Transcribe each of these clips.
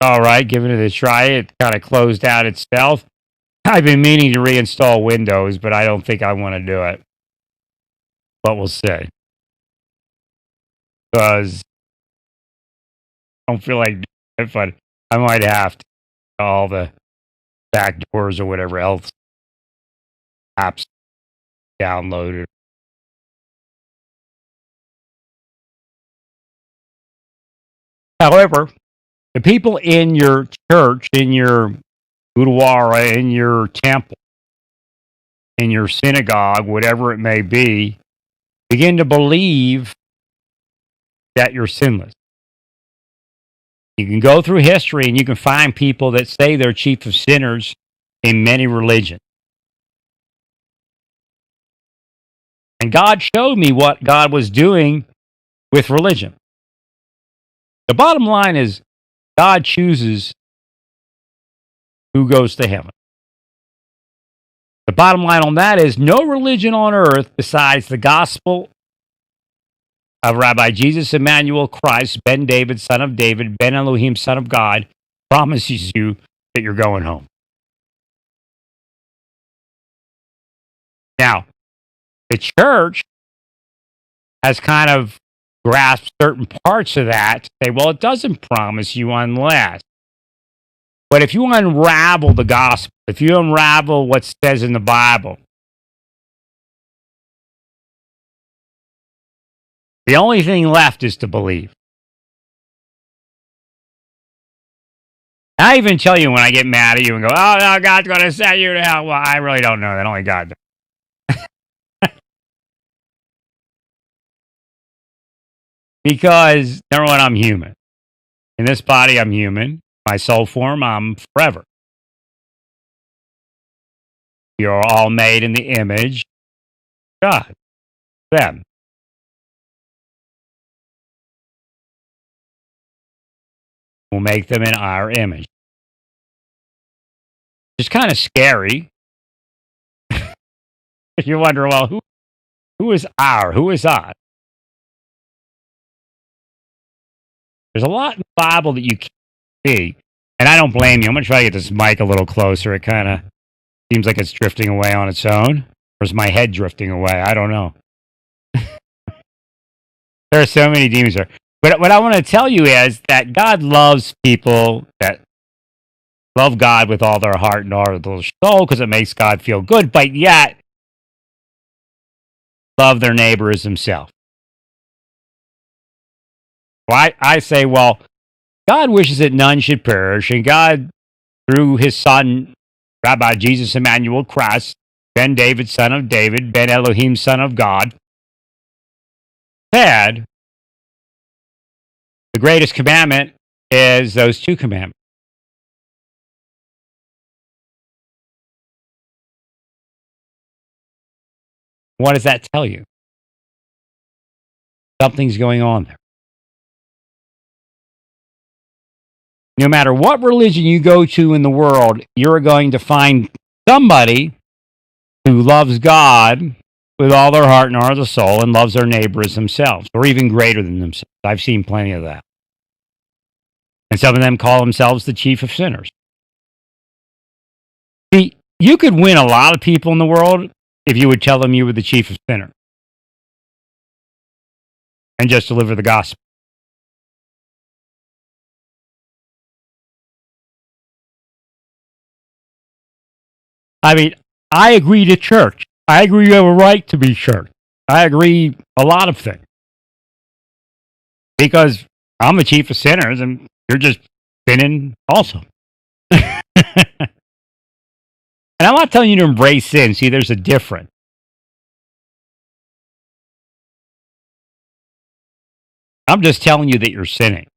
All right, giving it a try. It kind of closed out itself. I've been meaning to reinstall Windows, but I don't think I want to do it. But we'll see. Because I don't feel like doing it, but I might have to. All the back doors or whatever else apps downloaded. However, the people in your church, in your boudoir, in your temple, in your synagogue, whatever it may be, begin to believe that you're sinless. You can go through history and you can find people that say they're chief of sinners in many religions. And God showed me what God was doing with religion. The bottom line is God chooses who goes to heaven. The bottom line on that is no religion on earth besides the gospel of Rabbi Jesus Emmanuel Christ, Ben David, son of David, Ben Elohim, son of God, promises you that you're going home. Now, the church has kind of grasped certain parts of that to say, well, it doesn't promise you unless. But if you unravel the gospel, if you unravel what says in the Bible, the only thing left is to believe. I even tell you when I get mad at you and go, oh, no, God's going to send you to hell. Well, I really don't know that. Only God does. Because, number one, I'm human. In this body, I'm human. My soul form, I'm forever. You're all made in the image of God. Them. We'll make them in our image. It's kind of scary. You wonder, well, who is our? Who is I? There's a lot in the Bible that you can't see. And I don't blame you. I'm going to try to get this mic a little closer. It kind of seems like it's drifting away on its own. Or is my head drifting away? I don't know. There are so many demons there. But what I want to tell you is that God loves people that love God with all their heart and all their soul because it makes God feel good, but yet love their neighbor as himself. Well, I say, well, God wishes that none should perish, and God, through his son, Rabbi Jesus Emmanuel Christ, Ben David, son of David, Ben Elohim, son of God, said the greatest commandment is those two commandments. What does that tell you? Something's going on there. No matter what religion you go to in the world, you're going to find somebody who loves God with all their heart and all their soul and loves their neighbor as themselves, or even greater than themselves. I've seen plenty of that. And some of them call themselves the chief of sinners. See, you could win a lot of people in the world if you would tell them you were the chief of sinners and just deliver the gospel. I mean, I agree to church. I agree you have a right to be church. I agree a lot of things. Because I'm the chief of sinners and you're just sinning also. And I'm not telling you to embrace sin. See, there's a difference. I'm just telling you that you're sinning.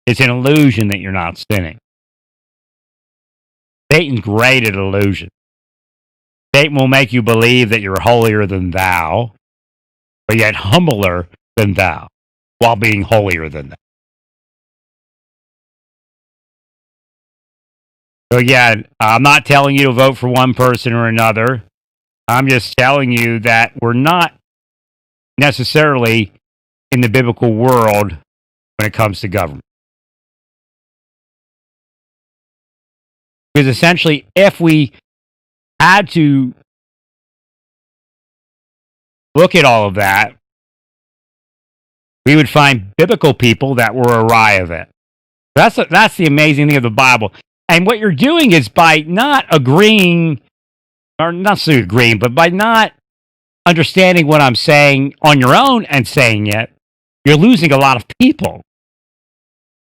It's an illusion that you're not sinning. Satan's great at illusion. Satan will make you believe that you're holier than thou, but yet humbler than thou, while being holier than thou. So again, I'm not telling you to vote for one person or another. I'm just telling you that we're not necessarily in the biblical world when it comes to government. Because essentially, if we had to look at all of that, we would find biblical people that were awry of it. That's the amazing thing of the Bible. And what you're doing is by not agreeing, or not so agreeing, but by not understanding what I'm saying on your own and saying it, you're losing a lot of people.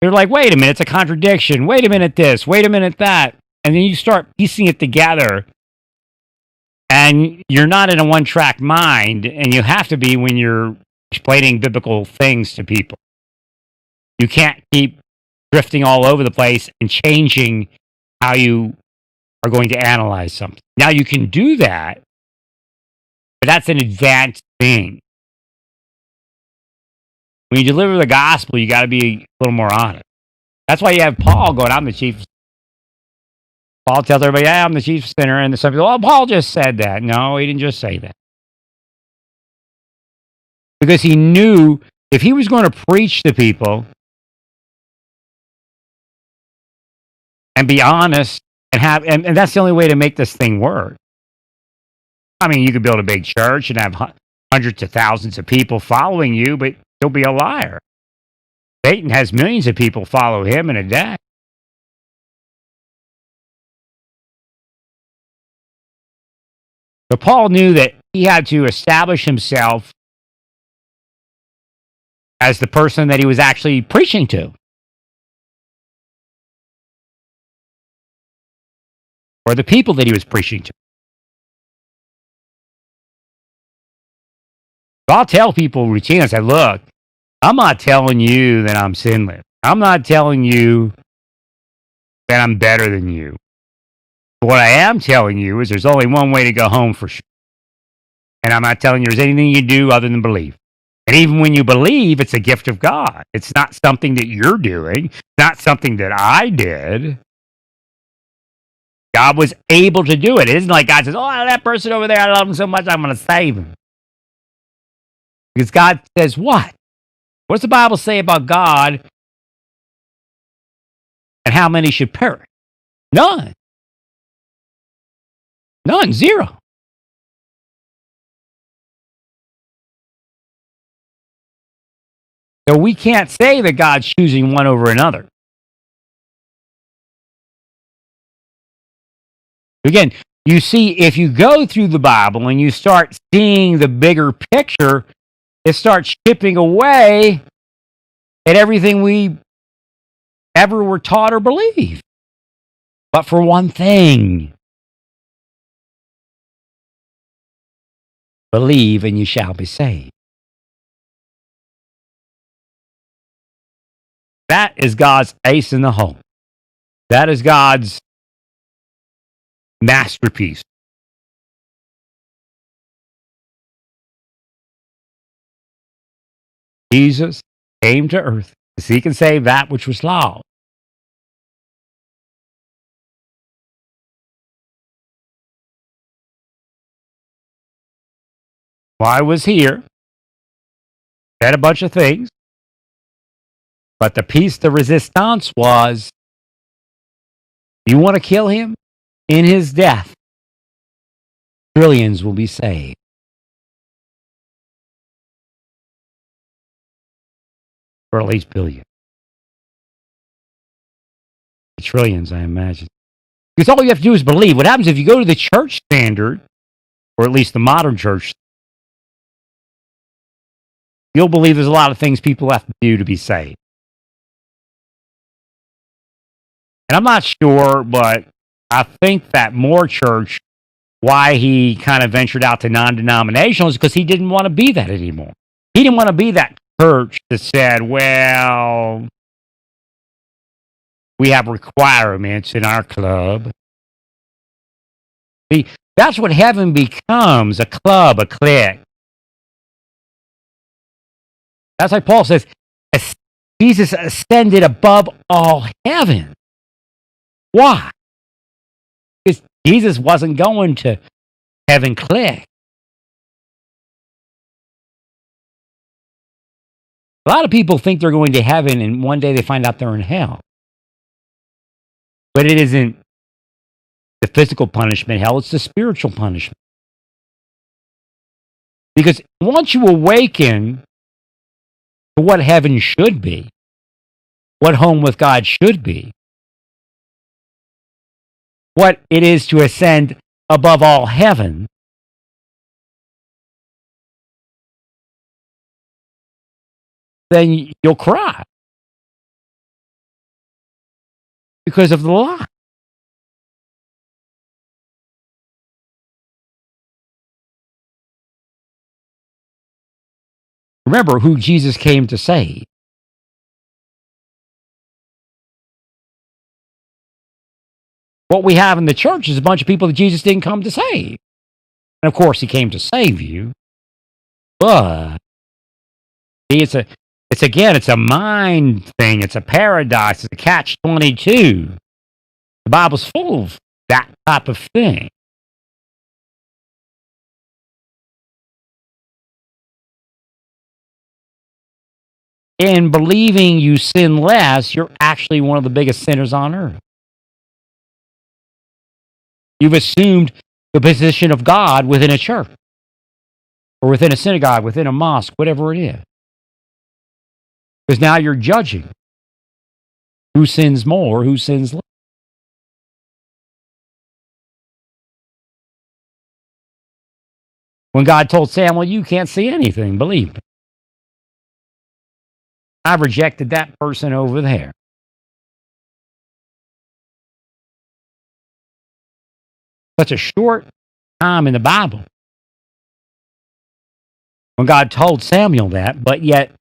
You're like, wait a minute, it's a contradiction. Wait a minute, this. Wait a minute, that. And then you start piecing it together, and you're not in a one-track mind, and you have to be when you're explaining biblical things to people. You can't keep drifting all over the place and changing how you are going to analyze something. Now, you can do that, but that's an advanced thing. When you deliver the gospel, you got to be a little more honest. That's why you have Paul going, I'm the chief. Paul tells everybody, yeah, I'm the chief sinner. And some people, oh, Paul just said that. No, he didn't just say that. Because he knew if he was going to preach to people and be honest and that's the only way to make this thing work. I mean, you could build a big church and have hundreds of thousands of people following you, but you'll be a liar. Satan has millions of people follow him in a day. But Paul knew that he had to establish himself as the person that he was actually preaching to. Or the people that he was preaching to. So I'll tell people routinely, I say, look, I'm not telling you that I'm sinless. I'm not telling you that I'm better than you. But what I am telling you is there's only one way to go home for sure. And I'm not telling you there's anything you do other than believe. And even when you believe, it's a gift of God. It's not something that you're doing, not something that I did. God was able to do it. It isn't like God says, oh, that person over there, I love him so much, I'm going to save him. Because God says what? What does the Bible say about God and how many should perish? None. None. Zero. So we can't say that God's choosing one over another. Again, you see, if you go through the Bible and you start seeing the bigger picture, it starts chipping away at everything we ever were taught or believed. But for one thing, believe and you shall be saved. That is God's ace in the hole. That is God's masterpiece. Jesus came to earth to seek and save that which was lost. Why was here? Said a bunch of things. But the piece de resistance was, you want to kill him? In his death, trillions will be saved. Or at least billions. Trillions, I imagine. Because all you have to do is believe. What happens if you go to the church standard, or at least the modern church, you'll believe there's a lot of things people have to do to be saved. And I'm not sure, but I think that Moore Church, why he kind of ventured out to non-denominational is because he didn't want to be that anymore. He didn't want to be that church that said, well, we have requirements in our club. See, that's what heaven becomes, a club, a clique. That's why Paul says, Jesus ascended above all heaven. Why? Because Jesus wasn't going to heaven clique. A lot of people think they're going to heaven and one day they find out they're in hell. But it isn't the physical punishment hell, it's the spiritual punishment. Because once you awaken to what heaven should be, what home with God should be, what it is to ascend above all heaven, then you'll cry because of the lie. Remember who Jesus came to save. What we have in the church is a bunch of people that Jesus didn't come to save. And of course, he came to save you, but it's a mind thing. It's a paradox. It's a catch-22. The Bible's full of that type of thing. In believing you sin less, you're actually one of the biggest sinners on earth. You've assumed the position of God within a church, or within a synagogue, within a mosque, whatever it is. Because now you're judging who sins more, who sins less. When God told Samuel, you can't see anything, believe me. I've rejected that person over there. Such a short time in the Bible when God told Samuel that, but yet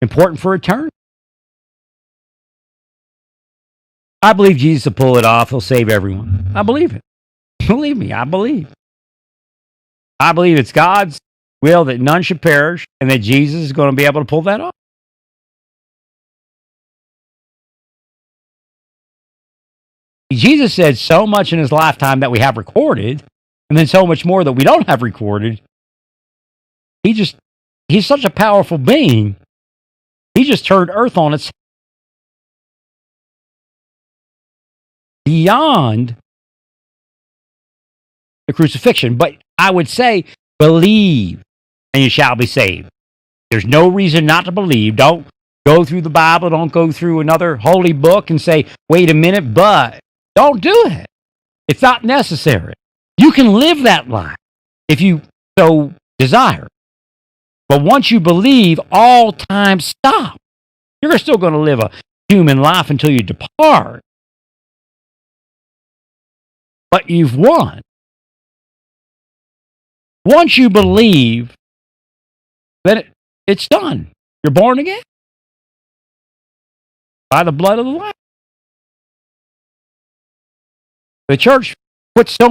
important for eternity. I believe Jesus will pull it off. He'll save everyone. I believe it. Believe me, I believe. I believe it's God's will that none should perish and that Jesus is going to be able to pull that off. Jesus said so much in his lifetime that we have recorded, and then so much more that we don't have recorded. He's such a powerful being. He just turned earth on its beyond the crucifixion. But I would say, believe and you shall be saved. There's no reason not to believe. Don't go through the Bible. Don't go through another holy book and say, wait a minute, but don't do it. It's not necessary. You can live that life if you so desire. But once you believe, all time stop. You're still going to live a human life until you depart. But you've won. Once you believe, then it's done. You're born again by the blood of the Lamb. The church puts so